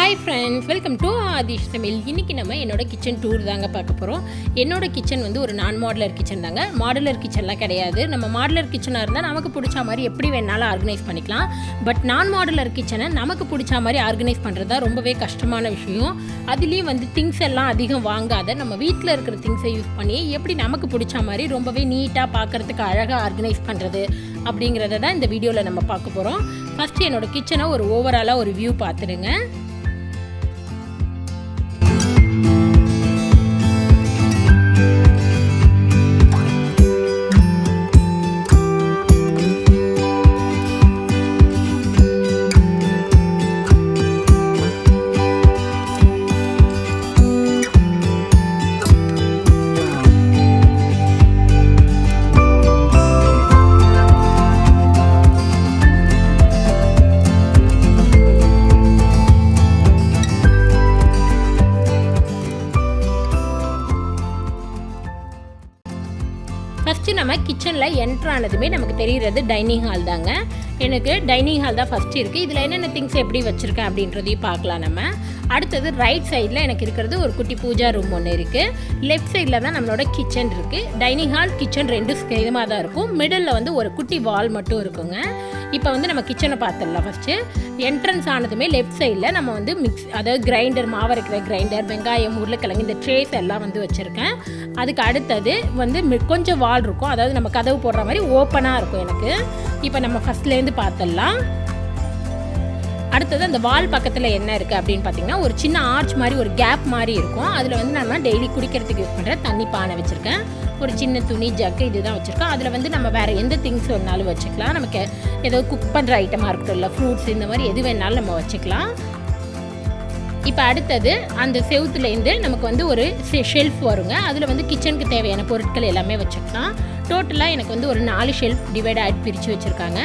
Hi friends, welcome to Aadish சமையல். இன்றைக்கி நம்ம என்னோடய கிச்சன் டூர் தாங்க பார்க்க போகிறோம். என்னோடய கிச்சன் வந்து ஒரு நான் மாடுலர் கிச்சன் தாங்க. மாடுலர் கிச்சன்லாம் கிடையாது. நம்ம மாடுலர் கிச்சனாக இருந்தால் நமக்கு பிடிச்ச மாதிரி எப்படி வேணாலும் ஆர்கனைஸ் பண்ணிக்கலாம். பட் நான் மாடுலர் கிச்சனை நமக்கு பிடிச்ச மாதிரி ஆர்கனைஸ் பண்ணுறது தான் ரொம்பவே கஷ்டமான விஷயம். அதுலேயும் வந்து திங்ஸ் எல்லாம் அதிகம் வாங்காத நம்ம வீட்டில் இருக்கிற திங்ஸை யூஸ் பண்ணி எப்படி நமக்கு பிடிச்ச மாதிரி ரொம்பவே நீட்டாக பார்க்குறதுக்கு அழகாக ஆர்கனைஸ் பண்ணுறது அப்படிங்கிறத தான் இந்த வீடியோவில் நம்ம பார்க்க போகிறோம். ஃபஸ்ட்டு என்னோடய கிச்சனை ஒரு ஓவராலாக ஒரு வியூ பார்த்துடுங்க. ஃபஸ்ட்டு நம்ம கிச்சனில் என்ட்ரு ஆனதுமே நமக்கு தெரிகிறது டைனிங் ஹால் தாங்க. எனக்கு டைனிங் ஹால் தான் ஃபஸ்ட்டு இருக்குது. இதில் என்னென்ன திங்ஸ் எப்படி வச்சுருக்கேன் அப்படின்றதையும் பார்க்கலாம் நம்ம. அடுத்தது ரைட் சைடில் எனக்கு இருக்கிறது ஒரு குட்டி பூஜா ரூம் ஒன்று இருக்குது. லெஃப்ட் சைடில் தான் நம்மளோட கிச்சன் இருக்குது. டைனிங் ஹால் கிச்சன் ரெண்டு சேமாக தான் இருக்கும். மிடில் வந்து ஒரு குட்டி வால் மட்டும் இருக்குங்க. இப்போ வந்து நம்ம கிச்சனை பார்த்துடலாம். ஃபஸ்ட்டு என்ட்ரன்ஸ் ஆனதுமே லெஃப்ட் சைடில் நம்ம வந்து அதாவது கிரைண்டர், மாவு இருக்கிற கிரைண்டர், வெங்காயம், உருளைக்கிழங்கு, இந்த ட்ரேஸ் எல்லாம் வந்து வச்சுருக்கேன். அதுக்கு அடுத்தது வந்து கொஞ்சம் வால் இருக்கும், அதாவது நம்ம கதவு போடுற மாதிரி ஓப்பனாக இருக்கும் எனக்கு. இப்போ நம்ம ஃபஸ்ட்லேருந்து பார்த்துடலாம். அடுத்தது அந்த வால் பக்கத்தில் என்ன இருக்குது அப்படின்னு பார்த்தீங்கன்னா ஒரு சின்ன ஆர்ச் மாதிரி ஒரு கேப் மாதிரி இருக்கும். அதில் வந்து நம்ம டெய்லி குடிக்கிறதுக்கு யூஸ் பண்ணுற தண்ணி பானை வச்சுருக்கேன். ஒரு சின்ன துணி ஜக்கு இதுதான் வச்சுருக்கோம். அதில் வந்து நம்ம வேறு எந்த திங்ஸ் வேணாலும் வச்சுக்கலாம். நமக்கு ஏதோ குக் பண்ணுற ஐட்டமாக இருக்கட்டும், இல்லை ஃப்ரூட்ஸ், இந்த மாதிரி எது வேணாலும் நம்ம வச்சுக்கலாம். இப்போ அடுத்தது அந்த செவுத்துலேருந்து நமக்கு வந்து ஒரு ஷெல்ஃப் வருங்க. அதில் வந்து கிச்சனுக்கு தேவையான பொருட்கள் எல்லாமே வச்சுக்கலாம். டோட்டலாக எனக்கு வந்து ஒரு 4 ஷெல்ஃப் டிவைட் ஆகி பிரித்து வச்சுருக்காங்க.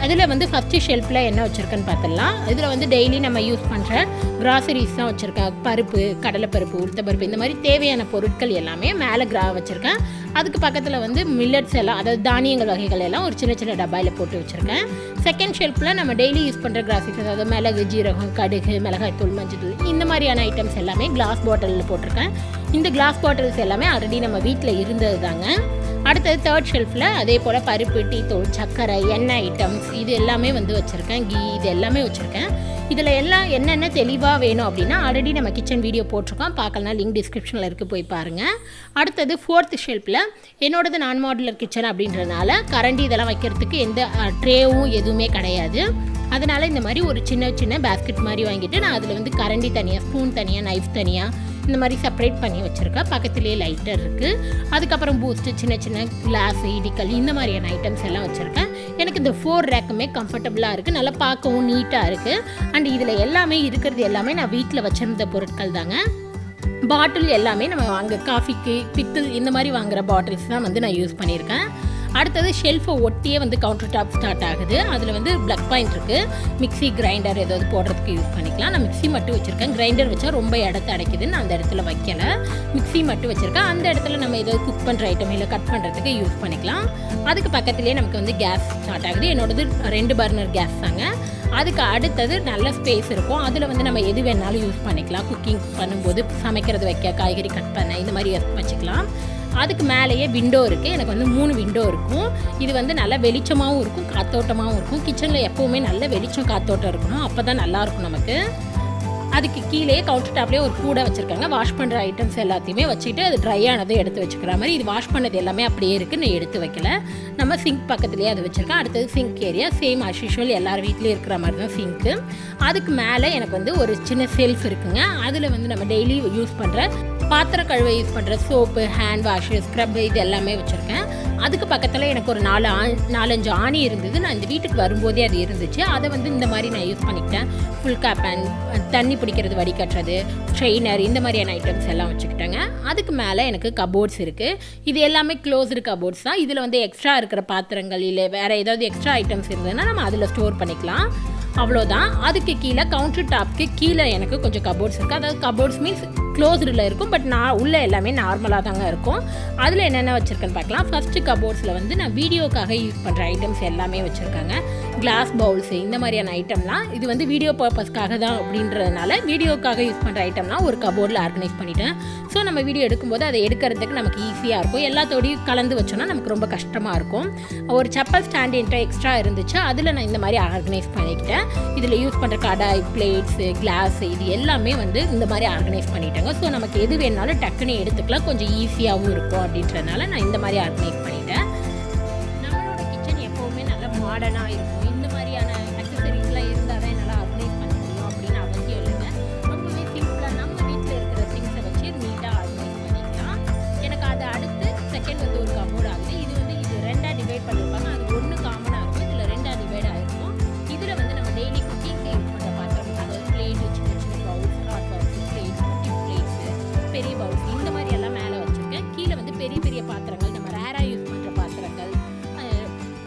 அதில் வந்து ஃபஸ்ட்டு ஷெல்ஃபில் என்ன வச்சுருக்கேன்னு பார்த்துடலாம். இதில் வந்து டெய்லி நம்ம யூஸ் பண்ணுற கிராசரிஸ் தான் வச்சுருக்கேன். பருப்பு, கடலைப்பருப்பு, உளுத்தப்பருப்பு, இந்த மாதிரி தேவையான பொருட்கள் எல்லாமே மேலே வச்சுருக்கேன். அதுக்கு பக்கத்தில் வந்து மில்லட்ஸ் எல்லாம், அதாவது தானியங்கள் வகைகள் எல்லாம் ஒரு சின்ன சின்ன டப்பாயில் போட்டு வச்சுருக்கேன். செகண்ட் ஷெல்ஃபில் நம்ம டெய்லி யூஸ் பண்ணுற கிராசரிஸ், அதாவது மிளகு, ஜீரகம், கடுகு, மிளகாய்த்தூள், மஞ்சள், இந்த மாதிரியான ஐட்டம்ஸ் எல்லாமே கிளாஸ் பாட்டிலில் போட்டிருக்கேன். இந்த கிளாஸ் பாட்டில்ஸ் எல்லாமே ஆல்ரெடி நம்ம வீட்டில் இருந்தது தாங்க. அடுத்தது தேர்ட் ஷெல்ஃபில் அதே போல் பருப்பு, டீ தூள், சர்க்கரை, எண்ணெய் ஐட்டம்ஸ் இது எல்லாமே வந்து வச்சுருக்கேன். கீ இது எல்லாமே வச்சுருக்கேன். இதில் எல்லாம் என்னென்ன தெளிவாக வேணும் அப்படின்னா ஆல்ரெடி நம்ம கிச்சன் வீடியோ போட்டிருக்கோம். பார்க்கலாம், லிங்க் டிஸ்கிரிப்ஷனில் இருக்குது, போய் பாருங்கள். அடுத்தது ஃபோர்த் ஷெல்ஃபில் என்னோடது நான் மாடுலர் கிச்சன் அப்படின்றதுனால கரண்டி இதெல்லாம் வைக்கிறதுக்கு எந்த ட்ரேவும் எதுவுமே கிடையாது. அதனால் இந்த மாதிரி ஒரு சின்ன சின்ன பேஸ்கெட் மாதிரி வாங்கிட்டு நான் அதில் வந்து கரண்டி தனியாக, ஸ்பூன் தனியாக, நைஃப் தனியாக, இந்த மாதிரி செப்பரேட் பண்ணி வச்சுருக்கேன். பக்கத்துலேயே லைட்டர் இருக்குது. அதுக்கப்புறம் பூஸ்ட்டு, சின்ன சின்ன கிளாஸ், இடிக்கல், இந்த மாதிரியான ஐட்டம்ஸ் எல்லாம் வச்சுருக்கேன். எனக்கு இந்த 4 ரேக்குமே கம்ஃபர்டபுளாக இருக்குது, நல்லா பார்க்கவும் நீட்டாக இருக்குது. அண்ட் இதில் எல்லாமே இருக்கிறது எல்லாமே நான் வீட்டில் வச்சுருந்த பொருட்கள் தாங்க. பாட்டில் எல்லாமே நம்ம அங்கே காஃபிக்கு, பித்தல், இந்த மாதிரி வாங்குகிற பாட்டில்ஸ் தான் வந்து நான் யூஸ் பண்ணியிருக்கேன். அடுத்தது ஷெல்ஃபை ஒட்டியே வந்து கவுண்டர் டாப் ஸ்டார்ட் ஆகுது. அதில் வந்து ப்ளக் பாயிண்ட் இருக்குது. மிக்ஸி, கிரைண்டர் ஏதாவது போடுறதுக்கு யூஸ் பண்ணிக்கலாம். நான் மிக்ஸி மட்டும் வச்சுருக்கேன். கிரைண்டர் வச்சா ரொம்ப இடத்த அடைக்குதுன்னு அந்த இடத்துல வைக்கலை. மிக்ஸி மட்டும் வச்சுருக்கேன். அந்த இடத்துல நம்ம ஏதாவது குக் பண்ணுற ஐட்டம் இல்லை கட் பண்ணுறதுக்கு யூஸ் பண்ணிக்கலாம். அதுக்கு பக்கத்துலேயே நமக்கு வந்து கேஸ் ஸ்டார்ட் ஆகுது. என்னோடது 2 பர்னர் கேஸ் தாங்க. அதுக்கு அடுத்தது நல்ல ஸ்பேஸ் இருக்கும். அதில் வந்து நம்ம எது வேணாலும் யூஸ் பண்ணிக்கலாம். குக்கிங் பண்ணும்போது சமைக்கிறது வைக்க, காய்கறி கட் பண்ண, இந்த மாதிரி வச்சுக்கலாம். அதுக்கு மேலேயே விண்டோ இருக்குது. எனக்கு வந்து 3 விண்டோ இருக்கும். இது வந்து நல்லா வெளிச்சமாகவும் இருக்கும், காத்தோட்டமாகவும் இருக்கும். கிச்சனில் எப்போவுமே நல்ல வெளிச்சம், காத்தோட்டம் இருக்கணும். அப்போ தான் நல்லாயிருக்கும் நமக்கு. அதுக்கு கீழே கவுண்டர் டாப்லேயே ஒரு கூடை வச்சுருக்காங்க. வாஷ் பண்ணுற ஐட்டம்ஸ் எல்லாத்தையுமே வச்சுக்கிட்டு அது ட்ரை ஆனதை எடுத்து வச்சுக்கிற மாதிரி. இது வாஷ் பண்ணது எல்லாமே அப்படியே இருக்குது, நான் எடுத்து வைக்கல. நம்ம சிங்க் பக்கத்துலேயே அது வச்சுருக்கேன். அடுத்தது sink area same as usual எல்லார் வீட்லேயும் இருக்கிற மாதிரி தான் சிங்க்கு. அதுக்கு மேலே எனக்கு வந்து ஒரு சின்ன செல்ஃப் இருக்குங்க. அதில் வந்து நம்ம டெய்லி யூஸ் பண்ணுற பாத்திரம் கழுவ யூஸ் பண்ணுற சோப்பு, ஹேண்ட் வாஷு, ஸ்க்ரப், இது எல்லாமே வச்சுருக்கேன். அதுக்கு பக்கத்தில் எனக்கு ஒரு 4-5 ஆணி இருந்தது. நான் இந்த வீட்டுக்கு வரும்போதே அது இருந்துச்சு. அதை வந்து இந்த மாதிரி நான் யூஸ் பண்ணிக்கிட்டேன். ஃபுல் கேப் அண்ட் தண்ணி பிடிக்கிறது, வடிகட்டுறது, ஸ்ட்ரெயினர், இந்த மாதிரியான ஐட்டம்ஸ் எல்லாம் வச்சுக்கிட்டேங்க. அதுக்கு மேலே எனக்கு கபோர்ட்ஸ் இருக்குது. இது எல்லாமே க்ளோஸ்டு கபோர்ட்ஸ் தான். இதில் வந்து எக்ஸ்ட்ரா இருக்கிற பாத்திரங்கள் இல்லை வேறு ஏதாவது எக்ஸ்ட்ரா ஐட்டம்ஸ் இருந்ததுன்னா நம்ம அதில் ஸ்டோர் பண்ணிக்கலாம். அவ்வளோதான். அதுக்கு கீழே கவுண்டர் டாப்க்கு கீழே எனக்கு கொஞ்சம் கபோர்ட்ஸ் இருக்குது. அதாவது கபோர்ட்ஸ் மீன்ஸ் க்ளோஸ்டில் இருக்கும், பட் நான் உள்ளே எல்லாமே நார்மலாக தாங்க இருக்கும். அதில் என்னென்ன வச்சுருக்கேன்னு பார்க்கலாம். ஃபஸ்ட்டு கபோர்ட்ஸில் வந்து நான் வீடியோக்காக யூஸ் பண்ணுற ஐட்டம்ஸ் எல்லாமே வச்சுருக்காங்க. கிளாஸ் பவுல்ஸு இந்த மாதிரியான ஐட்டம்லாம் இது வந்து வீடியோ பர்பஸ்க்காக தான் அப்படின்றதுனால வீடியோக்காக யூஸ் பண்ணுற ஐட்டம்லாம் ஒரு கபோர்டில் ஆர்கனைஸ் பண்ணிட்டேன். ஸோ நம்ம வீடியோ எடுக்கும்போது அதை எடுக்கிறதுக்கு நமக்கு ஈஸியாக இருக்கும். எல்லாத்தோடையும் கலந்து வச்சோன்னா நமக்கு ரொம்ப கஷ்டமாக இருக்கும். ஒரு செப்பல் ஸ்டாண்ட் என்கிட்ட எக்ஸ்ட்ரா இருந்துச்சு, அதில் நான் இந்த மாதிரி ஆர்கனைஸ் பண்ணிக்கிட்டேன். இதில் யூஸ் பண்ணுற கடாய், பிளேட்ஸு, கிளாஸு இது எல்லாமே வந்து இந்த மாதிரி ஆர்கனைஸ் பண்ணிட்டேங்க. ஸோ நமக்கு எது வேணாலும் டக்குன்னு எடுத்துக்கலாம், கொஞ்சம் ஈஸியாகவும் இருக்கும் அப்படின்றதுனால நான் இந்த மாதிரி ஆர்கனைஸ் பண்ணிட்டேன். நம்மளோட கிச்சன் எப்போவுமே நல்லா மாடர்னாக இருக்கும். இந்த மாதிரியான அக்சசரிஸ்லாம் இருந்தால் தான் என்னால் ஆர்கனைஸ் பண்ண முடியும் அப்படின்னு அவசியம் இல்லைங்க. ரொம்பவே சிம்பிளாக நம்ம வீட்டில் இருக்கிற திங்ஸை வச்சு நீட்டாக ஆர்கனைஸ் பண்ணிக்கலாம். எனக்கு அது அடுத்து செகண்ட் வந்து ஒரு கபோர்டு ஆகுது. இது வந்து இது ரெண்டாக டிவைட் பண்ணியிருப்பாங்க. அது ஒன்று காமனாக இருக்கும், இதில் ரெண்டாக டிவைட் ஆகிருக்கும். இதில் வந்து நம்ம டெய்லி குக்கிங்க்கு யூஸ் பண்ணுற பாத்திரம், அதாவது பிளேட், சின்ன சின்ன பவுல்ஸ், ஹாட் பவுல்ஸ், பிளேட்ஸ், குட்டி பிளேட்ஸு, பெரிய பவுல்ஸ் இந்த மாதிரி எல்லாம் மேலே வச்சுருக்கேன். கீழே வந்து பெரிய பெரிய பாத்திரங்கள், நம்ம ரேராக யூஸ் பண்ணுற பாத்திரங்கள்,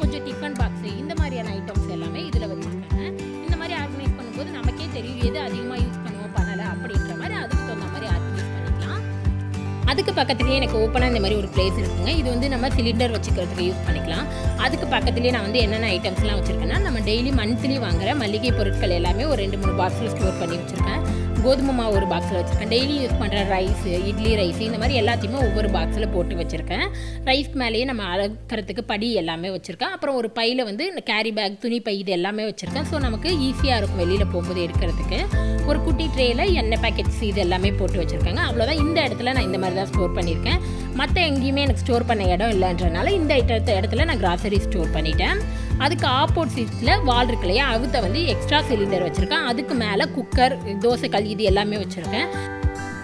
கொஞ்சம் டிஃபன் பாக்ஸு இந்த மாதிரியான ஐட்டம்ஸ் எல்லாமே இதில் வச்சுருக்காங்க. இந்த மாதிரி ஆர்கனைஸ் பண்ணும்போது நமக்கே தெரியும் எது அதிகமாக யூஸ் பண்ணுவோம் பண்ணலை அப்படின்ற மாதிரி அதுக்கு தகுந்த மாதிரி ஆர்கனைஸ் பண்ணிக்கலாம். அதுக்கு பக்கத்துலேயே எனக்கு ஓப்பனாக இந்த மாதிரி ஒரு பிளேஸ் இருக்குங்க. இது வந்து நம்ம சிலிண்டர் வச்சுக்கிறதுக்கு யூஸ் பண்ணிக்கலாம். அதுக்கு பக்கத்துலேயே நான் வந்து என்னென்ன ஐட்டம்ஸ்லாம் வச்சுருக்கேன்னா, நம்ம டெய்லி மந்த்லி வாங்குகிற மளிகை பொருட்கள் எல்லாமே ஒரு 2-3 பாக்ஸில் ஸ்டோர் பண்ணி வச்சுருக்கேன். கோதுமை மாவு ஒரு பாக்ஸில் வச்சுருக்கேன். டெய்லி யூஸ் பண்ணுற ரைஸு, இட்லி ரைஸ் இந்த மாதிரி எல்லாத்தையுமே ஒவ்வொரு பாக்ஸில் போட்டு வச்சுருக்கேன். ரைஸ்க்கு மேலேயே நம்ம அளக்கிறதுக்கு படி எல்லாமே வச்சுருக்கேன். அப்புறம் ஒரு பையில் வந்து கேரி பேக், துணி பை இது எல்லாமே வச்சுருக்கேன். ஸோ நமக்கு ஈஸியாக இருக்கும் வெளியில் போகும்போது எடுக்கிறதுக்கு. ஒரு குட்டி ட்ரேயில் எண்ணெய் பேக்கெட்ஸ் இது எல்லாமே போட்டு வச்சுருக்காங்க. அவ்வளோதான். இந்த இடத்துல நான் இந்த மாதிரி தான் ஸ்டோர் பண்ணியிருக்கேன். மற்ற எங்கேயுமே எனக்கு ஸ்டோர் பண்ண இடம் இல்லைன்றனால இந்த இடத்துல நான் கிராசரி ஸ்டோர் பண்ணிட்டேன். அதுக்கு ஆப்போசிட்டில் வால் இருக்கு இல்லையா, அவுத்த வந்து எக்ஸ்ட்ரா சிலிண்டர் வச்சுருக்கேன். அதுக்கு மேலே குக்கர், தோசைக்கல் இது எல்லாமே வச்சுருக்கேன்.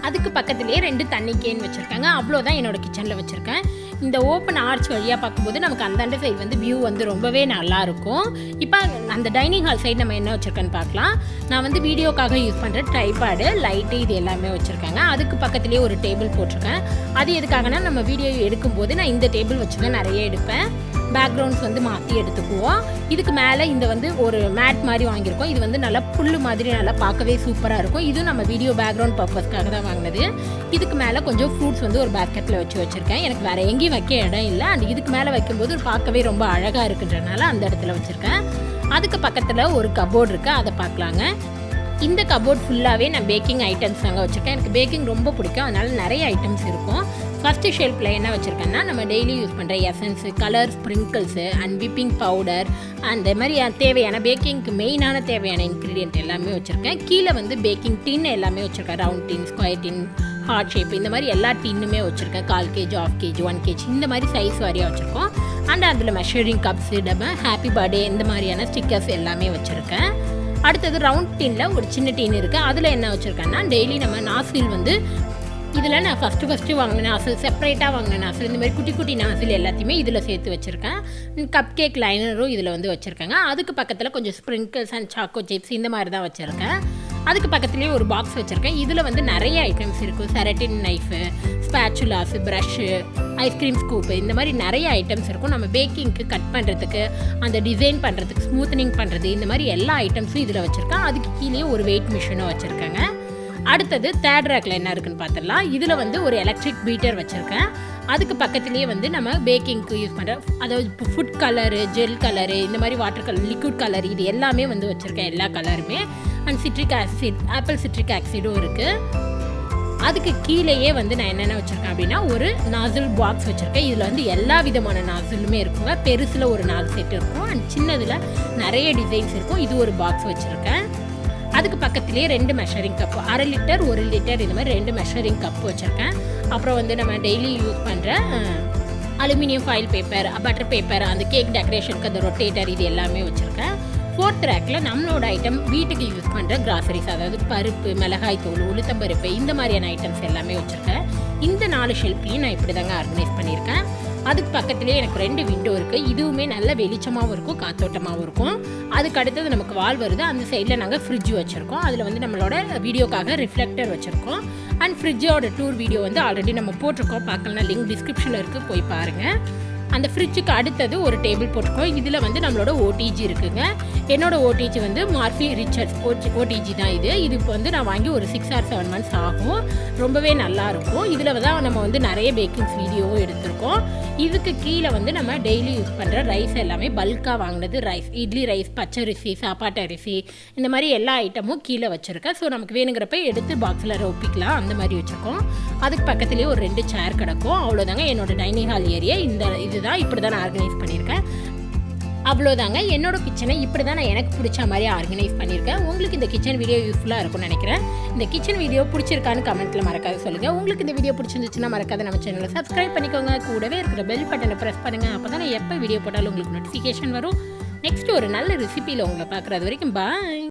அதுக்கு பக்கத்துலேயே 2 தண்ணி கேன் வச்சுருக்காங்க. அவ்வளோதான் என்னோடய கிச்சனில் வச்சுருக்கேன். இந்த ஓப்பன் ஆர்ச் வழியாக பார்க்கும்போது நமக்கு அந்தாண்ட சைடு வந்து வியூ வந்து ரொம்பவே நல்லாயிருக்கும். இப்போ அந்த டைனிங் ஹால் சைடு நம்ம என்ன வச்சுருக்கேன்னு பார்க்கலாம். நான் வந்து வீடியோக்காக யூஸ் பண்ணுற ட்ரைபாடு, லைட்டு இது எல்லாமே வச்சுருக்காங்க. அதுக்கு பக்கத்துலேயே ஒரு டேபிள் போட்டிருக்கேன். அது எதுக்காகனா நம்ம வீடியோ எடுக்கும்போது நான் இந்த டேபிள் வச்சு தான் நிறைய எடுப்பேன். பேக்ரவுண்ட்ஸ் வந்து மாற்றி எடுத்துக்குவோம். இதுக்கு மேலே இந்த வந்து ஒரு மேட் மாதிரி வாங்கியிருக்கோம். இது வந்து நல்லா புல்லு மாதிரி நல்லா பார்க்கவே சூப்பராக இருக்கும். இதுவும் நம்ம வீடியோ பேக்ரவுண்ட் பர்பஸ்க்காக தான் வாங்கினது. இதுக்கு மேலே கொஞ்சம் ஃப்ரூட்ஸ் வந்து ஒரு பேஸ்கெட்டில் வச்சுருக்கேன். எனக்கு வேறு எங்கேயும் வைக்க இடம் இல்லை. அண்ட் இதுக்கு மேலே வைக்கும்போது பார்க்கவே ரொம்ப அழகாக இருக்குன்றனால அந்த இடத்துல வச்சுருக்கேன். அதுக்கு பக்கத்தில் ஒரு கபோர்டு இருக்குது, அதை பார்க்கலாங்க. இந்த கபோர்ட் ஃபுல்லாகவே நான் பேக்கிங் ஐட்டம்ஸ் தாங்க வச்சுருக்கேன். எனக்கு பேக்கிங் ரொம்ப பிடிக்கும், அதனால் நிறைய ஐட்டம்ஸ் இருக்கும். ஃபஸ்ட்டு ஷெல்ஃபில் என்ன வச்சுருக்கேன்னா, நம்ம டெய்லி யூஸ் பண்ணுற essence, colour, sprinkles and whipping powder அந்த மாதிரி தேவையான பேக்கிங்க்கு மெயினான தேவையான இன்க்ரீடியன்ட் எல்லாமே வச்சுருக்கேன். கீழே வந்து பேக்கிங் டின் எல்லாமே வச்சுருக்கேன். ரவுண்ட் டின், ஸ்கொயர் டின், ஹார்ட் ஷேப் இந்த மாதிரி எல்லா டின்னுமே வச்சுருக்கேன். 1/4 kg, 1/2 kg, 1 kg இந்த மாதிரி சைஸ் வாரியாக வச்சுருக்கோம். அண்ட் அதில் மெஷரிங் கப்ஸு, டப்பா, ஹாப்பி பர்த்டே இந்த மாதிரியான ஸ்டிக்கர்ஸ் எல்லாமே வச்சுருக்கேன். அடுத்தது ரவுண்ட் டின்னில் ஒரு சின்ன டின் இருக்குது. அதில் என்ன வச்சுருக்கேன்னா, டெய்லி நம்ம நாசில் வந்து இதில் நான் ஃபஸ்ட்டு வாங்கின நாசில், செப்பரேட்டாக வாங்கின நாசில், இந்த மாதிரி குட்டி குட்டி நாசில் எல்லாத்தையுமே இதில் சேர்த்து வச்சுருக்கேன். கப் கேக் லைனரும் இதில் வந்து வச்சுருக்கேங்க. அதுக்கு பக்கத்தில் கொஞ்சம் ஸ்ப்ரிங்கிள்ஸ் அண்ட் சாக்கோ சிப்ஸ் இந்த மாதிரி தான் வச்சுருக்கேன். அதுக்கு பக்கத்துலேயே ஒரு பாக்ஸ் வச்சுருக்கேன். இதில் வந்து நிறைய ஐட்டம்ஸ் இருக்கும். Serrated knife, spatulas, brush, ice cream scoop இந்த மாதிரி நிறைய ஐட்டம்ஸ் இருக்கும். நம்ம பேக்கிங்க்கு கட் பண்ணுறதுக்கு, அந்த டிசைன் பண்ணுறதுக்கு, ஸ்மூத்தனிங் பண்ணுறது இந்த மாதிரி எல்லா ஐட்டம்ஸும் இதில் வச்சுருக்கேன். அதுக்கு கீழே ஒரு வெயிட் மிஷினும் வச்சுருக்கேங்க. அடுத்தது தேர்ட் ரேக்கில் என்ன இருக்குன்னு பார்த்துடலாம். இதில் வந்து ஒரு எலக்ட்ரிக் பீட்டர் வச்சுருக்கேன். அதுக்கு பக்கத்துலேயே வந்து நம்ம பேக்கிங்க்கு யூஸ் பண்ணுற, அதாவது ஃபுட் கலரு, ஜெல் கலரு இந்த மாதிரி வாட்டர் கலர், லிக்விட் கலர் இது எல்லாமே வந்து வச்சுருக்கேன், எல்லா கலருமே. And citric acid, apple citric ஆசிடும் இருக்குது. அதுக்கு கீழேயே வந்து நான் என்னென்ன வச்சுருக்கேன் அப்படின்னா, ஒரு நாசில் பாக்ஸ் வச்சுருக்கேன். இதில் வந்து எல்லா விதமான நாசிலுமே இருக்குங்க. பெருசில் ஒரு 4 செட் இருக்கும் அண்ட் சின்னதில் நிறைய டிசைன்ஸ் இருக்கும். இது ஒரு பாக்ஸ் வச்சுருக்கேன். அதுக்கு பக்கத்துலேயே 2 மெஷரிங் கப்பு, 1/2 லிட்டர் 1 லிட்டர் இந்த மாதிரி 2 மெஷரிங் கப்பு வச்சுருக்கேன். அப்புறம் வந்து நம்ம டெய்லி யூஸ் பண்ணுற aluminium foil paper, butter paper, அந்த கேக் டெக்கரேஷனுக்கு அந்த ரொட்டேட்டர் இது எல்லாமே வச்சுருக்கேன். 4th ரேக்கில் நம்மளோட ஐட்டம் வீட்டுக்கு யூஸ் பண்ணுற கிராசரிஸ், அதாவது பருப்பு, மிளகாய் தூள், உளுத்தம்பருப்பு இந்த மாதிரியான ஐட்டம்ஸ் எல்லாமே வச்சுருக்கேன். இந்த 4 ஷெல்ஃப்லையும் நான் இப்படி தாங்க ஆர்கனைஸ் பண்ணியிருக்கேன். அதுக்கு பக்கத்துலேயே எனக்கு 2 விண்டோ இருக்குது. இதுவுமே நல்ல வெளிச்சமாகவும் இருக்கும், காத்தோட்டமாகவும் இருக்கும். அதுக்கு அடுத்தது நமக்கு வால் வருது. அந்த சைடில் நாங்கள் ஃப்ரிட்ஜ் வச்சுருக்கோம். அதில் வந்து நம்மளோட வீடியோக்காக ரிஃப்ளெக்டர் வச்சுருக்கோம். அண்ட் ஃப்ரிட்ஜோட டூர் வீடியோ வந்து ஆல்ரெடி நம்ம போட்டிருக்கோம். பார்க்கலாம், லிங்க் டிஸ்கிரிப்ஷனில் இருக்குது, போய் பாருங்கள். அந்த ஃப்ரிட்ஜுக்கு அடுத்தது ஒரு டேபிள் போட்டிருக்கோம். இதில் வந்து நம்மளோட ஓடிஜி இருக்குங்க. என்னோட ஓடிஜி வந்து மார்ஃபி ரிச்சர்ஸ் ஓடிஜி தான் இது. இப்போ வந்து நான் வாங்கி ஒரு 6 or 7 months ஆகும். ரொம்பவே நல்லாயிருக்கும். இதில் தான் நம்ம வந்து நிறைய பேக்கிங்ஸ் வீடியோவும் எடுத்திருக்கோம். இதுக்கு கீழே வந்து நம்ம டெய்லி யூஸ் பண்ணுற ரைஸ் எல்லாமே பல்காக வாங்கினது ரைஸ், இட்லி ரைஸ், பச்சரிசி, சாப்பாட்டு அரிசி, இந்த மாதிரி எல்லா ஐட்டமும் கீழே வச்சுருக்கேன். ஸோ நமக்கு வேணுங்கிறப்ப எடுத்து பாக்ஸில் ஒப்பிக்கலாம், அந்த மாதிரி வச்சுருக்கோம். அதுக்கு பக்கத்துலேயே ஒரு 2 சேர் கிடக்கும். அவ்வளோதாங்க என்னோட டைனிங் ஹால் ஏரியா. இதுதான் இப்படி தான் நான் ஆர்கனைஸ் பண்ணியிருக்கேன். அவ்வளோதாங்க என்னோட கிச்சனை இப்படி தான் நான் எனக்கு பிடிச்ச மாதிரி ஆர்கனைஸ் பண்ணியிருக்கேன். உங்களுக்கு இந்த கிச்சன் வீடியோ யூஸ்ஃபுல்லாக இருக்கும்னு நினைக்கிறேன். இந்த கிச்சன் வீடியோ பிடிச்சிருக்கான்னு கமெண்ட்டில் மறக்காத சொல்லுங்கள். உங்களுக்கு இந்த வீடியோ பிடிச்சிருந்துச்சுன்னா மறக்காத நம்ம சேனலை சப்ஸ்கிரைப் பண்ணிக்கோங்க. கூடவே இருக்கிற பெல் பட்டனை ப்ரெஸ் பண்ணுங்கள். அப்போ தான் எப்போ வீடியோ போட்டாலும் உங்களுக்கு நோட்டிஃபிகேஷன் வரும். நெக்ஸ்ட் ஒரு நல்ல ரெசிபியில் உங்களை பார்க்குறது வரைக்கும் பாய்.